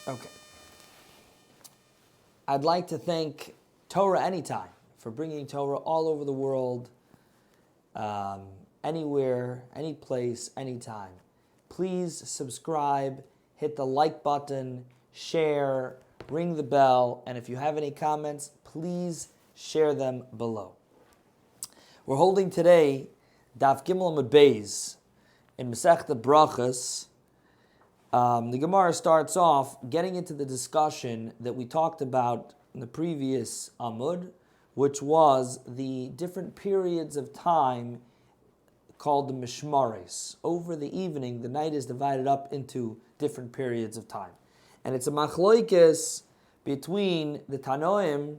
Okay. I'd like to thank Torah Anytime for bringing Torah all over the world, anywhere, any place, anytime. Please subscribe, hit the like button, share, ring the bell, and if you have any comments, please share them below. We're holding today Daf Gimel Amud Beis in Masechta Brachos. The Gemara starts off getting into the discussion that we talked about in the previous Amud, which was the different periods of time called the Mishmares. Over the evening, the night is divided up into different periods of time. And it's a machloikes between the Tanoim,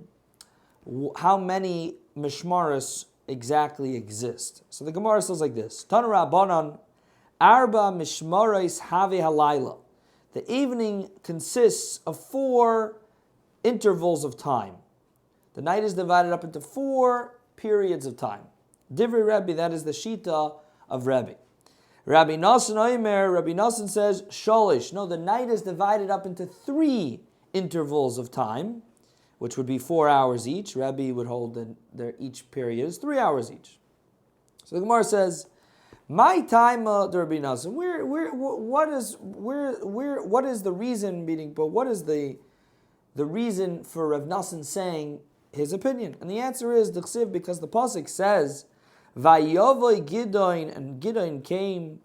how many Mishmares exactly exist. So the Gemara says like this, Tanu Rabbanan, Arba Mishmares Have Halayla. The evening consists of 4 intervals of time. The night is divided up into 4 periods of time. Divrei Rebbe, that is the Shita of Rebbe. Rabbi Nassan Omer, Rabbi Nassan says, Sholish. No, the night is divided up into 3 intervals of time, which would be 4 hours each. Rebbe would hold that each period is 3 hours each. So the Gemara says, my time, Rabbi Nassan. What is the reason? Meaning, but what is the reason for Rav Nassan saying his opinion? And the answer is d'chsiv, because the pasuk says, "Vayavoy Gideon," and Gideon came.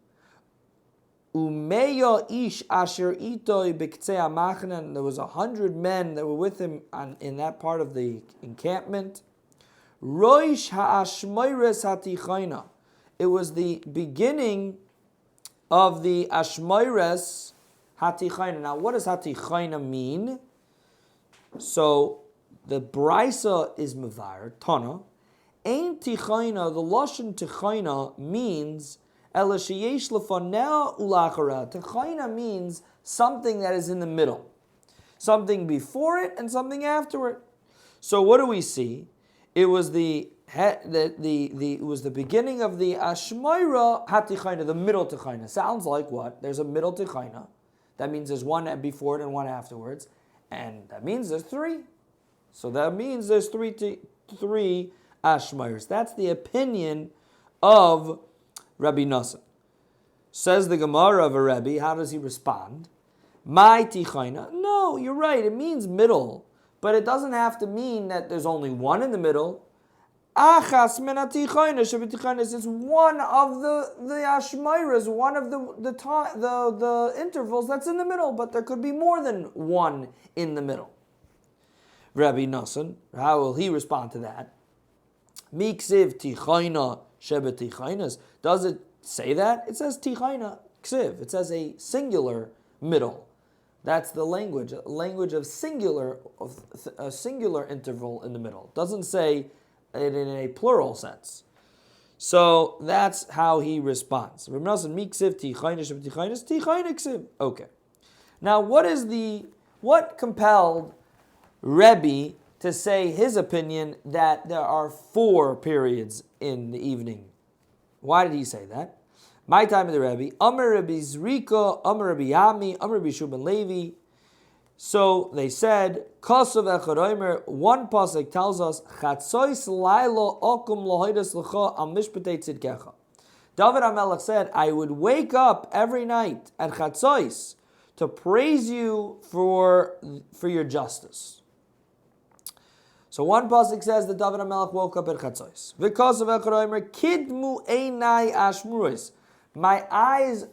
Umeya ish asher itoy b'ktzei hamachna, and there was 100 men that were with him in that part of the encampment. Roish ha'ashmoires hatichayna. It was the beginning of the Ashmoires Hatichayna. Now, what does Hatichayna mean? So, the Brisa is Mevar, Tana. Ein Tichayna, the Lashon Tichayna means Ela sheyesh lefanea ulachara. Tichayna means something that is in the middle. Something before it and something after it. So, what do we see? It was the beginning of the Ashmoira Hatichayna, the middle Tichayna. Sounds like what? There's a middle Tichayna. That means there's one before it and one afterwards. And that means there's 3. So that means there's 3 Ashmoiras. That's the opinion of Rabbi Nassan. Says the Gemara of a Rebbe, how does he respond? My Tichayna. No, you're right, it means middle. But it doesn't have to mean that there's only one in the middle. Achas min hatichayna shebetichayna is one of the ashmairas, one of the intervals that's in the middle, but there could be more than one in the middle. Rabbi Nassan, how will he respond to that? Miksiv tichayna shebetichaynas. Does it say that? It says tichayna ksiv. It says a singular middle. That's the language of a singular interval in the middle. It doesn't say it in a plural sense. So that's how he responds. Okay. Now what compelled Rebbe to say his opinion that there are 4 periods in the evening? Why did he say that? My time of the Rebbe, Amar Rabbi Zrika, Amar Rabbi Yami, Amar Rabbi Shubin Levi. So they said, Kasav Echad Omer, one pasuk tells us, Chatzois Laila Okum Lohoidas L'cha Al Mishpatei Tzidkecha. David HaMelech said, I would wake up every night at Chatzois to praise you for your justice. So one pasuk says that David HaMelech woke up at Chatzois. V'kasav Echad Omer, Kidmu Einai Ashmuris. My eyes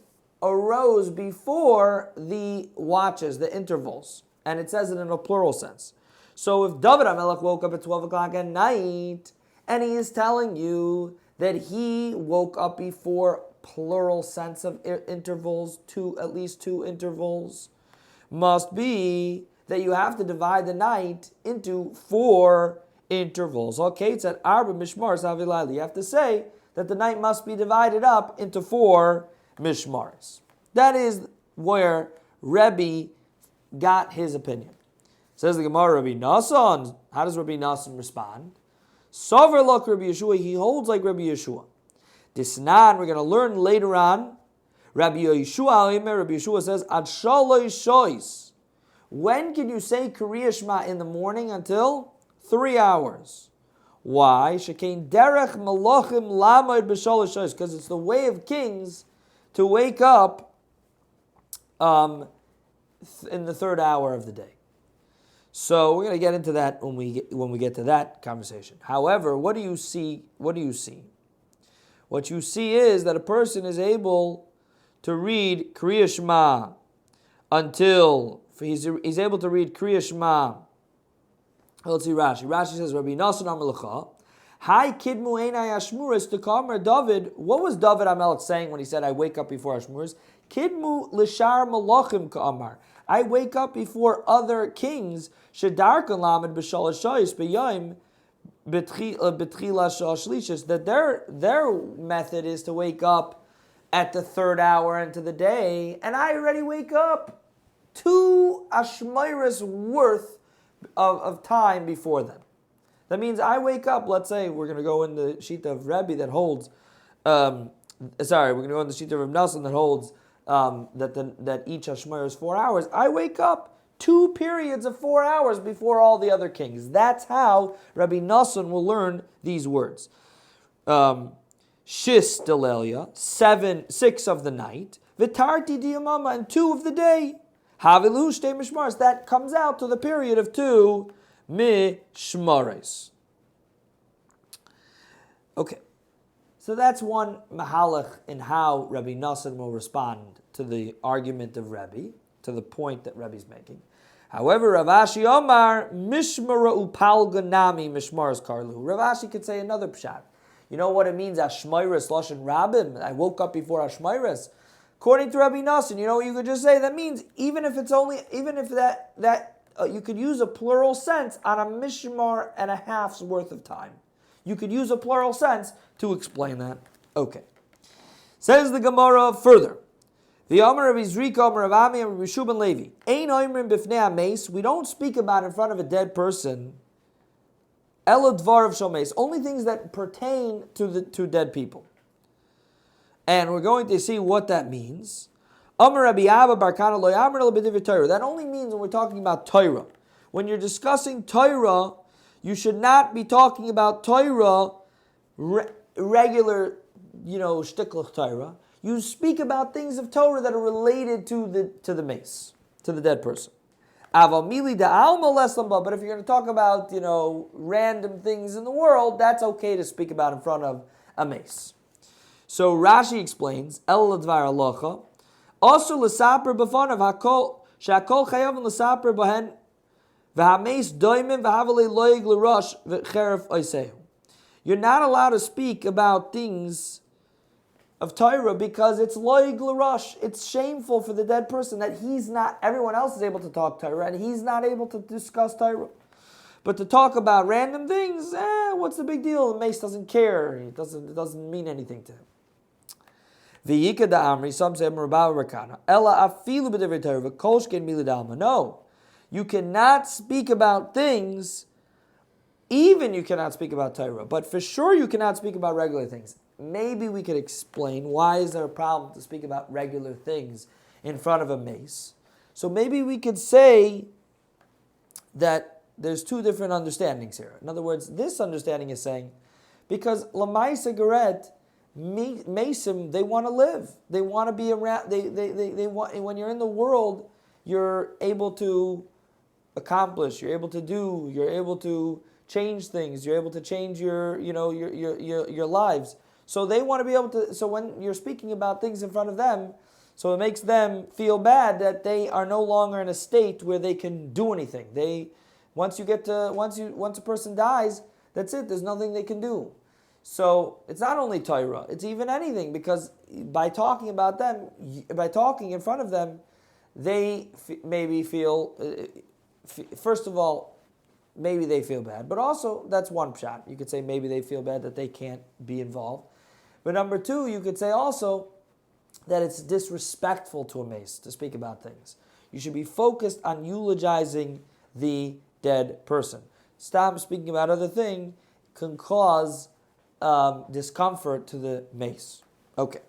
arose before the watches, the intervals. And it says it in a plural sense. So if David HaMelech woke up at 12 o'clock at night, and he is telling you that he woke up before plural sense of intervals, at least 2 intervals, must be that you have to divide the night into 4 intervals. Okay, it's at Arba Mishmar Savilayla. You have to say that the night must be divided up into 4 mishmaris. That is where Rebbe got his opinion. Says the Gemara, Rabbi Nassan. How does Rabbi Nassan respond? Sover lok Rabbi Yeshua. He holds like Rabbi Yeshua. Disnan, we're going to learn later on. Rabbi Yeshua says, Ad shaloi shois. When can you say Kriya Shema in the morning until 3 hours? Why? Shekain derech malachim lamoid b'shalosh shos, because it's the way of kings to wake up in the third hour of the day. So we're going to get into that when we get to that conversation. However, what do you see? What you see is that a person is able to read Kriya Shema until he's able to read Kriya Shema. Let's see Rashi. Rashi says, Rabbi Nassan Amalecha, Hi Kidmu Einai Ashmuris to Kamer David. What was David HaMelech saying when he said, I wake up before Ashmuris? Kidmu Lishar Malachim Ka'amar. I wake up before other kings. Shedarkan Lamed B'Shalosh Shayis B'Yom B'Tchila Shalishis. That their method is to wake up at the third hour into the day, and I already wake up 2 Ashmairas worth of time before them. That means I wake up, let's say we're going to go in the sheet of Rebbe that holds, we're going to go in the sheet of Reb Nassan that holds that each Ashmar is 4 hours. I wake up 2 periods of 4 hours before all the other kings. That's how Rabbi Nassan will learn these words. Shis Delelia, 6 of the night, Vitarti Diyamama, and 2 of the day. Havilu Shtei Mishmaris, that comes out to the period of 2 Mishmaris. Okay, so that's one mahalach in how Rabbi Nassan will respond to the argument of Rebbe, to the point that Rebbe's making. However, Rav Ashi Omar, Mishmara Upalganami Mishmaris Karlu. Rav Ashi could say another pshat. You know what it means, Ashmairas Lashon Rabbim? I woke up before Ashmairas. According to Rabbi Nassan, you know what you could just say? That means even if you could use a plural sense on a mishmar and a half's worth of time. You could use a plural sense to explain that. Okay. Says the Gemara further. The Amar of Izrika, Amar of Ami, Amar of Yeshub and Levi. Ein oimrim b'fnei ameis. We don't speak about in front of a dead person. Ela dvar of shomeis. Only things that pertain to dead people. And we're going to see what that means. Amar Rabbi Abba Barkana lo yamar el b'divrei Torah. That only means when we're talking about Torah. When you're discussing Torah, you should not be talking about Torah, regular, shtiklach Torah. You speak about things of Torah that are related to the mace, to the dead person. Avamili da alma leslamba. But if you're going to talk about, random things in the world, that's okay to speak about in front of a mace. So Rashi explains, El ladvar alocha, also l'saper b'fanav hakol shakol chayav l'saper b'hen v'hameis doimim v'havalei loig l'rosh v'cheref oisehu. You're not allowed to speak about things of Torah because it's loig l'rosh. It's shameful for the dead person that everyone else is able to talk Torah and he's not able to discuss Torah. But to talk about random things, what's the big deal? The mace doesn't care. It doesn't mean anything to him. V'yika da amri, some say Merabah Rakana. Ella afilu b'divrei Torah v'kolshken mili dalma. No, you cannot speak about things. Even you cannot speak about Torah, but for sure you cannot speak about regular things. Maybe we could explain why is there a problem to speak about regular things in front of a mace. So maybe we could say that there's 2 different understandings here. In other words, this understanding is saying because Lamaisa Garet, Mason, they want to live. They want to be around. They want. When you're in the world, you're able to accomplish. You're able to do. You're able to change things. You're able to change your lives. So they want to be able to. So when you're speaking about things in front of them, so it makes them feel bad that they are no longer in a state where they can do anything. Once a person dies, that's it. There's nothing they can do. So it's not only Torah, it's even anything, because by talking about them, by talking in front of them, they maybe feel, first of all, maybe they feel bad, but also that's one shot. You could say maybe they feel bad that they can't be involved. But number 2, you could say also that it's disrespectful to a mace to speak about things. You should be focused on eulogizing the dead person. Stop speaking about other things can cause discomfort to the mace. Okay.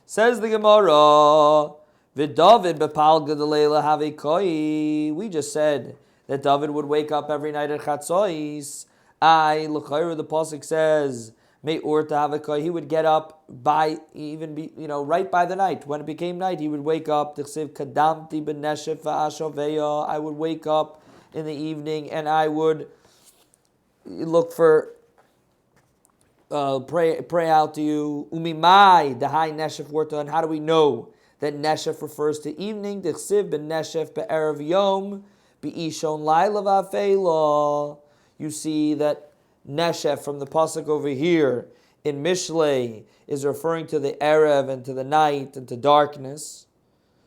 Says the Gemara, V'David bepalga de'leila have koi. We just said that David would wake up every night at Chatzos. L'chayra, the pasuk says, May urta have a koi. He would get up by right by the night. When it became night, he would wake up. T'chsiv kadamti b'neshef v'ashoveya. I would wake up in the evening and I would look for pray out to you. Umimai dahai neshef urta. And how do we know that neshef refers to evening? T'chsiv b'neshef be'erev yom bi'ishon laila v'afeila. You see that neshef from the pasuk over here in Mishlei is referring to the erev and to the night and to darkness.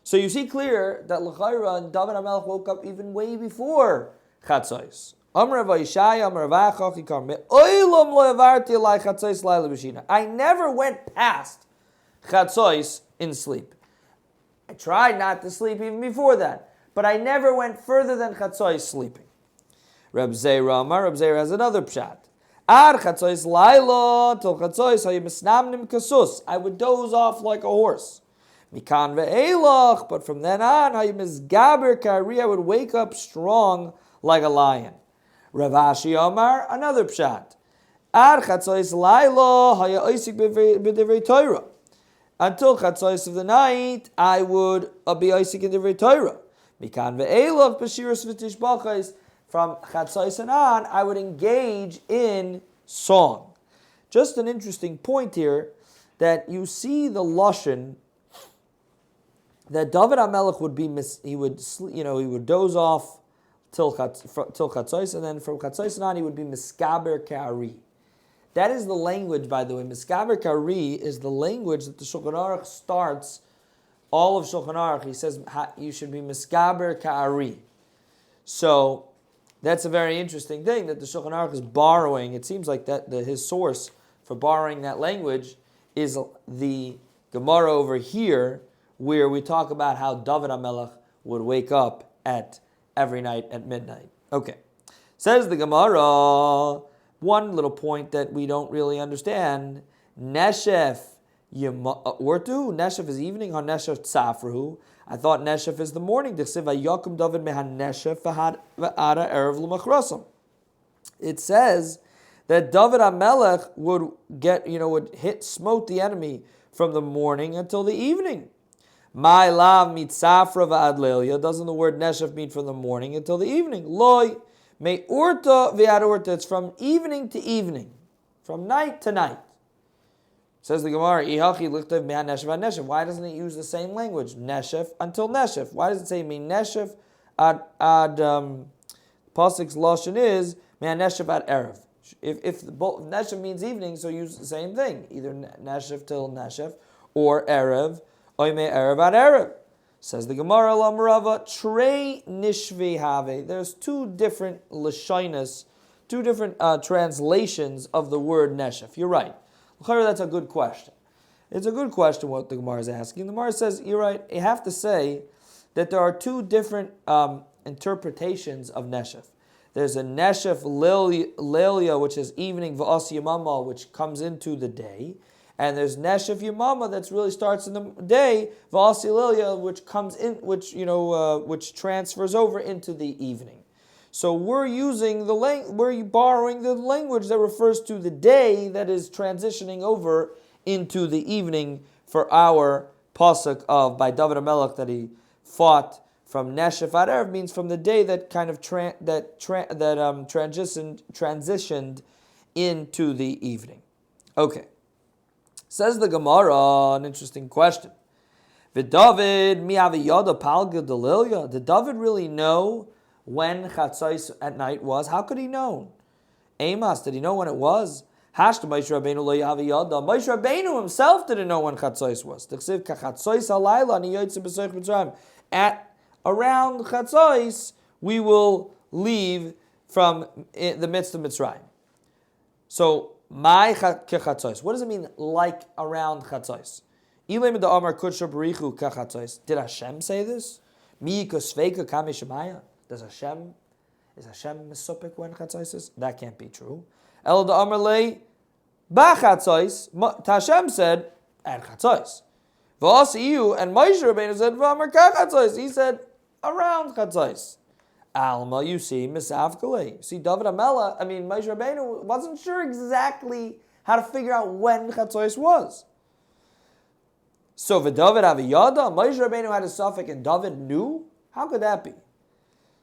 So you see clear that l'chayra and David HaMelech woke up even way before Chatzos. I never went past Chatzos in sleep. I tried not to sleep even before that, but I never went further than Chatzos sleeping. Reb Zeira has another pshat. Ad Chatzos laila till Chatzos hayu misnamnim kasus. I would doze off like a horse. Mikan ve'elach, but from then on hayu misgaber kari. I would wake up strong like a lion. Rav Ashi Omar, another pshat. Ad Chatzos laila hayu oisik b'divrei Torah. Until Chatzos of the night, I would be oisik in divrei Torah. Mikan ve'elach b'shiras v'tishbachos. From Chatzos and on, I would engage in song. Just an interesting point here, that you see the lashon that David HaMelech would be he would doze off till Chatzos, and then from Chatzos and on he would be miskaber ka'ari. That is the language, by the way. Miskaber ka'ari is the language that the Shulchan Aruch starts all of Shulchan Aruch. He says you should be miskaber ka'ari. So that's a very interesting thing that the Shulchan Aruch is borrowing. It seems like that his source for borrowing that language is the Gemara over here, where we talk about how David HaMelech would wake up at every night at midnight. Okay. Says the Gemara, one little point that we don't really understand. Neshef Neshef is evening, or Neshef Tzafrahu. I thought Neshef is the morning. It says that David HaMelech would smote the enemy from the morning until the evening. My lav mitzafra v'ad leilya. Doesn't the word Neshef mean from the morning until the evening? Loi me urta v'ad urta. It's from evening to evening, from night to night. Says the Gemara, why doesn't it use the same language? Neshef until Neshef. Why does it say me Neshef ad Pasuk's lashon is me Neshef ad Erev? If Neshef means evening, so use the same thing. Either Neshef till Neshef or Erev, or me Erev ad Erev. Says the Gemara, Lamrava, Trei Nishvi Have. There's two different lashonos, two different translations of the word Neshef. You're right. That's a good question. It's a good question what the Gemara is asking. The Gemara says, you're right, you have to say that there are two different interpretations of Neshef. There's a Neshef Lelia, which is evening, V'as Yamama, which comes into the day. And there's Neshef Yamama that really starts in the day, V'as Lelia, which comes in, which transfers over into the evening. So we're borrowing the language that refers to the day that is transitioning over into the evening for our pasuk of by David HaMelech that he fought from Neshef ad Erev, means from the day that kind of transitioned into the evening. Okay, says the Gemara, an interesting question. V'David mi aviyada palga delilya. Did David really know when Chatzos at night was? How could he know? Amos, did he know when it was? Hashta Moshe Rabbeinu lo yahaviyada. Moshe Rabbeinu himself didn't know when Chatzos was. T'chsiv kachatzos halayla ani yotze b'soich Mitzrayim. At around Chatzos, we will leave from the midst of Mitzrayim. So, my kachatzos. What does it mean, like around Chatzos? Ilem da Amar kutsha b'richu kachatzos. Did Hashem say this? Mi kosveika kame shemaya. Is Hashem misupik when Chatzos is? That can't be true. El da Amar lei ba Chatzos. Hashem said at Chatzos. And Moshe Rabbeinu said, V'amar kachatzos. He said, around chatzos. Alma, you see, Misav Kalei. See, David Amela, Moshe Rabbeinu wasn't sure exactly how to figure out when chatzos was. So, V'David Aviyada, Moshe Rabbeinu had a suffix and David knew? How could that be?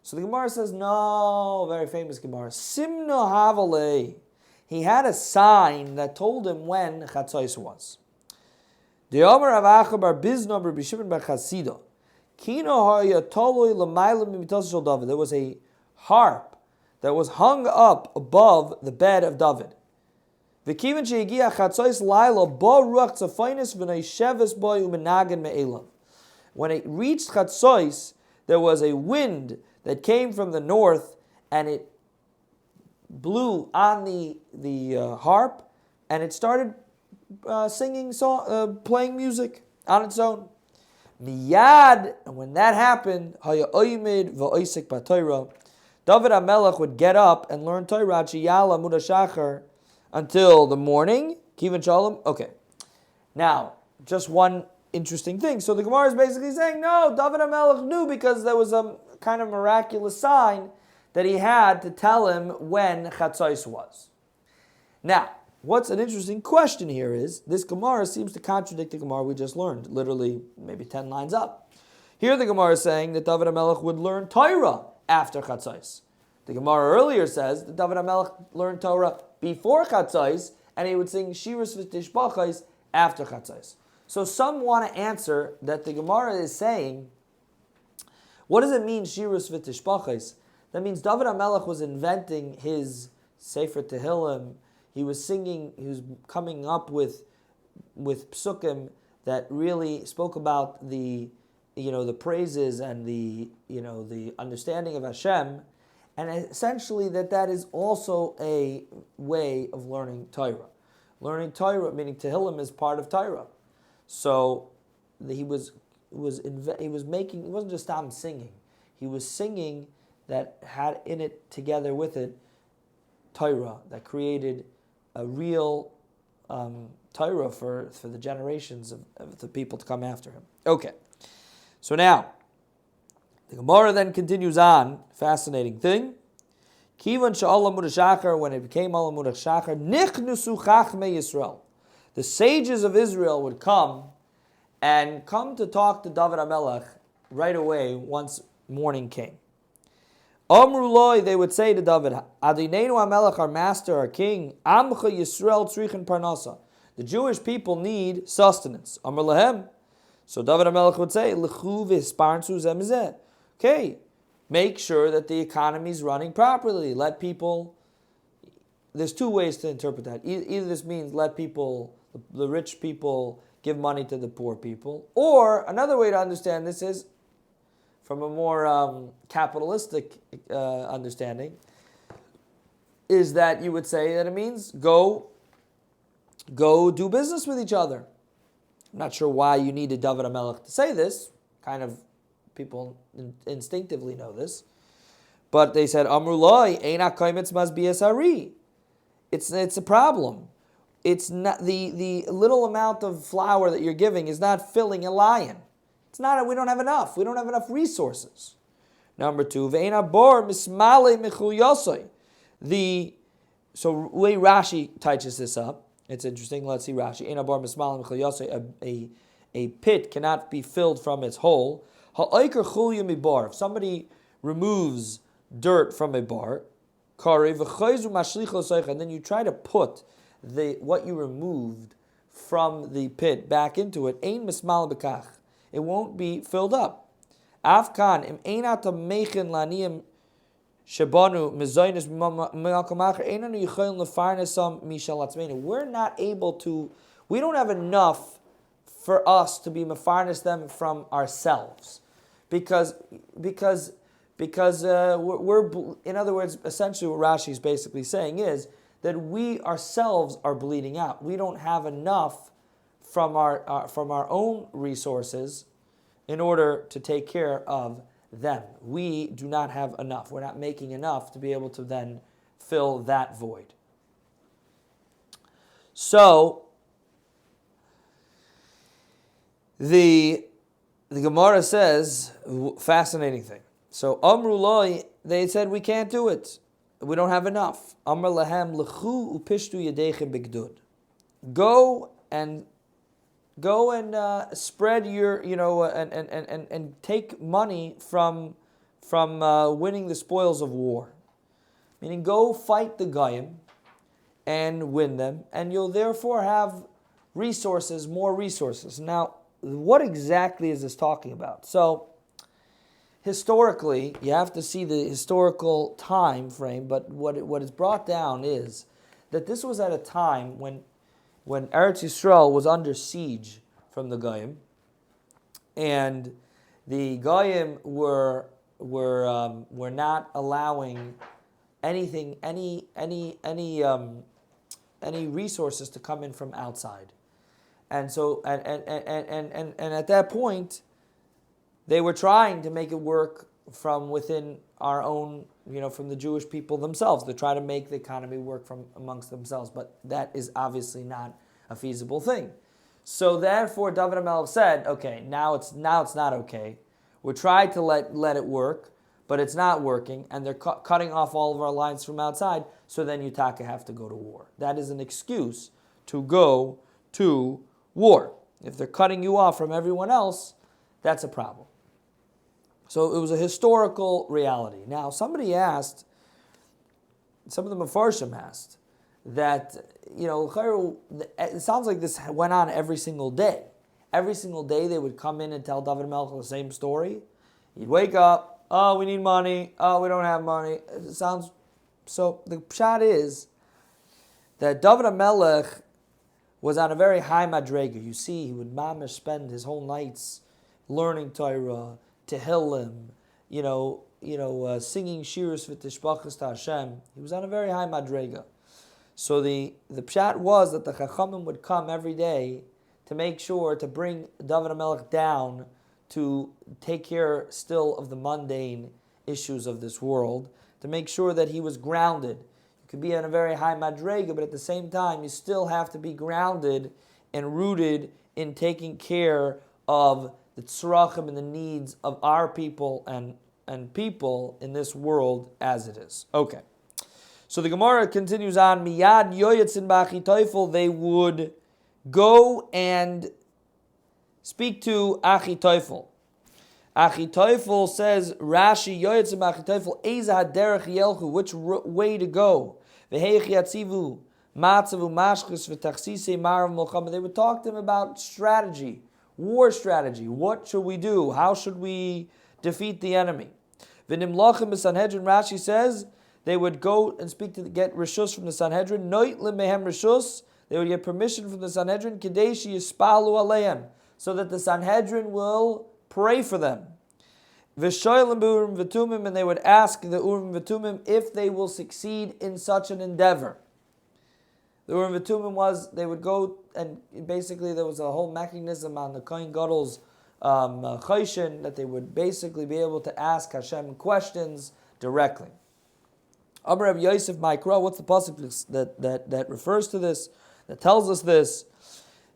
So the Gemara says, no, very famous Gemara. Simno Havalei. He had a sign that told him when chatzos was. The Omer Avacha bar Bizna bar Bishimon bar Chasida. There was a harp that was hung up above the bed of David. When it reached Chatzos, there was a wind that came from the north, and it blew on the harp, and it started playing music on its own. Miyad, and when that happened, Haya Oymid v'Oisik b'Torah, David HaMelech would get up and learn Torah Chiyala Amud Shachar until the morning. Kivan Shalom. Okay. Now, just one interesting thing. So the Gemara is basically saying, no, David HaMelech knew because there was a kind of miraculous sign that he had to tell him when Chatzos was. Now, what's an interesting question here is, this Gemara seems to contradict the Gemara we just learned, literally maybe 10 lines up. Here the Gemara is saying that David HaMelech would learn Torah after Chatzos. The Gemara earlier says that David HaMelech learned Torah before Chatzos, and he would sing Shiras v'Tishbachos after Chatzos. So some want to answer that the Gemara is saying, what does it mean Shiras v'Tishbachos? That means David HaMelech was inventing his Sefer Tehillim. He was singing, he was coming up with psukim that really spoke about the praises and the understanding of Hashem, and essentially that is also a way of learning Torah. Learning Torah, meaning Tehillim, is part of Torah. So he wasn't just singing. He was singing that had in it, together with it, Torah, that created a real Torah for the generations of the people to come after him. Okay, so now, the Gemara then continues on, fascinating thing. Kivan sha'al Amud Shachar, when it became Al Amud Shachar, nichnusu chachmei Yisrael. The sages of Israel would come to talk to David HaMelech right away once morning came. Amruloi, they would say to David, Adinenu HaMelech, our master, our king, Amcha Yisrael tzrichin parnasa. The Jewish people need sustenance. Amr lahem. So David HaMelech would say, L'chu v'hisparnsu zeh mizeh. Okay, make sure that the economy is running properly. Let people, there's two ways to interpret that. Either this means let people, the rich people, give money to the poor people. Or another way to understand this is, from a more capitalistic understanding, is that you would say that it means go do business with each other. I'm not sure why you needed David HaMelech to say this. Kind of people instinctively know this. But they said, Amrulai, Eina Kaimitz Mas Biasari. It's a problem. It's not the little amount of flour that you're giving is not filling a lion. It's not. We don't have enough. We don't have enough resources. Number two, ve'ena bor mismale michuyosoi. So way Rashi touches this up. It's interesting. Let's see Rashi. Ve'ena bor mismale michuyosoi. A pit cannot be filled from its hole. Ha'oiker chulya mibar. If somebody removes dirt from a bar, kari v'chayzu mashlicho soich, and then you try to put what you removed from the pit back into it, ein mismal bekach. It won't be filled up. Afkan im einata mechin laniim shabanu mezaynis me'alkamacher einanu yichayim lefarnesam mishalatzmeinu. We're not able to. We don't have enough for us to be mefarnes them from ourselves, because we're in other words, essentially what Rashi is basically saying is that we ourselves are bleeding out. We don't have enough from our own resources in order to take care of them. We do not have enough. We're not making enough to be able to then fill that void. So The Gemara says, fascinating thing. So Amru Loi, they said we can't do it. We don't have enough. Amr lahem lechu upishtu yadechem bigdud. Go and spread your, and take money from winning the spoils of war. Meaning, go fight the Goyim and win them, and you'll therefore have resources, more resources. Now, what exactly is this talking about? So, historically, you have to see the historical time frame, but what is brought down is that this was at a time when Eretz Yisrael was under siege from the Goyim, and the Goyim were not allowing anything, any resources to come in from outside, and so and at that point, they were trying to make it work from within our own, from the Jewish people themselves, to try to make the economy work from amongst themselves. But that is obviously not a feasible thing. So therefore, David HaMelech said, okay, now it's not okay. We tried to let it work, but it's not working, and they're cutting off all of our lines from outside, so then Yutaka have to go to war. That is an excuse to go to war. If they're cutting you off from everyone else, that's a problem. So it was a historical reality. Now, somebody asked, some of the Mefarshim asked, that, it sounds like this went on every single day. Every single day they would come in and tell David HaMelech the same story. He'd wake up, oh, we need money, oh, we don't have money. It sounds, so the pshat is that David HaMelech was on a very high madrega. You see, he would mamish spend his whole nights learning Torah, Tehillim, singing shiras v'tishbachas to Hashem. He was on a very high madrega. So the pshat was that the Chachamim would come every day to make sure to bring David HaMelech down to take care still of the mundane issues of this world, to make sure that he was grounded. You could be on a very high madrega, but at the same time, you still have to be grounded and rooted in taking care of the tzrachim and the needs of our people and people in this world as it is. Okay. So the Gemara continues on, Miyad yoyetzin b'Achitophel, they would go and speak to Achitophel. Achitophel says, Rashi, yoyetzin b'Achitophel, Eza haderech yelchu, which way to go? V'heich yatzivu, matzavu mashchus v'tachsisei marav mulchama. They would talk to him about strategy, war strategy. What should we do? How should we defeat the enemy? V'nimlochim b'Sanhedrin, Rashi says, they would go and get rishus from the Sanhedrin. Noit lemehem rishus. They would get permission from the Sanhedrin. Kadeshi yispalu aleim, so that the Sanhedrin will pray for them. V'shoylim b'urim v'tumim, and they would ask the urim v'tumim if they will succeed in such an endeavor. The urim v'tumim was, they would go and basically there was a whole mechanism on the Kohen Gadol's chayshin that they would basically be able to ask Hashem questions directly. Amar Rav Yosef Ma'ikra, what's the pasuk that refers to this, that tells us this?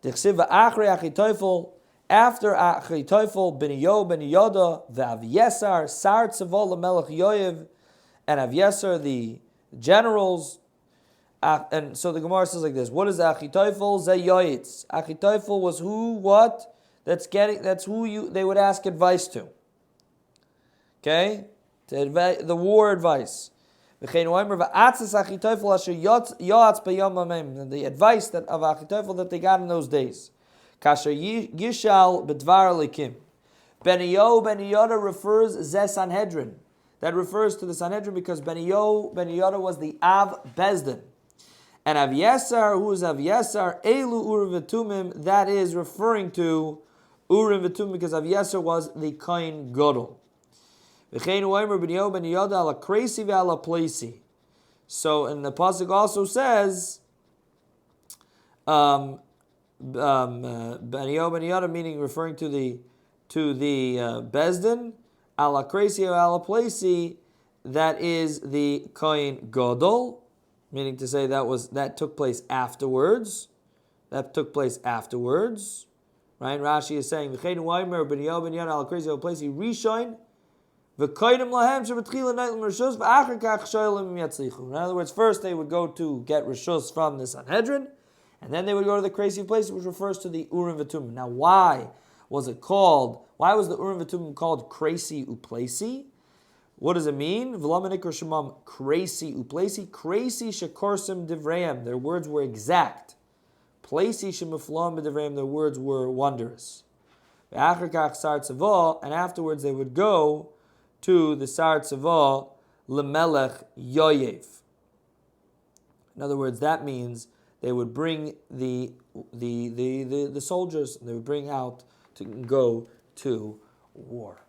Dichsiva achrei Achitophel, after Achitophel, Beniyo, Beniyada, V'Avyesar, Sar Tzavol Melech Yoyev, and Avyesar, the generals. And so the Gemara says like this: what is Achitophel? Zeh Yoyitz. Achitophel was who? What? That's who they would ask advice to. Okay, the war advice. The advice of Achitophel that they got in those days. Beniyada refers Zeh Sanhedrin. That refers to the Sanhedrin because Beniyada was the Av Bezdin. And Avyesar, who is Avyesar? Elu Urim V'tumim, that is referring to Urim V'tumim because Avyesar was the Kohen Gadol. So, and the pasuk also says, Beniyada, meaning referring to the Bezdin, ala kresi ala plesi, that is the Kohen Gadol, meaning to say that took place afterwards. That took place afterwards. Right? Rashi is saying, "V'chein Weimer ben Yoel ben Yana al crazy al placey rishoin v'koydim lahem shebetchila neilim rishus v'achar kach shoylim yatzlichu." In other words, first they would go to get rishus from the Sanhedrin, and then they would go to the crazy place, which refers to the Urim v'Tumim. Now, why was it called? Why was the Urim v'Tumim called crazy uplacey? What does it mean? V'lamanik or shemam crazy uplacey, crazy shekorsim divreim. Their words were exact. Placey shemiflam b'divreim. Their words were wondrous. V'achar kach sar tzavah, and afterwards they would go to the sar tzavah lemelech yoyev. In other words, that means they would bring the soldiers, and they would bring out to go to war.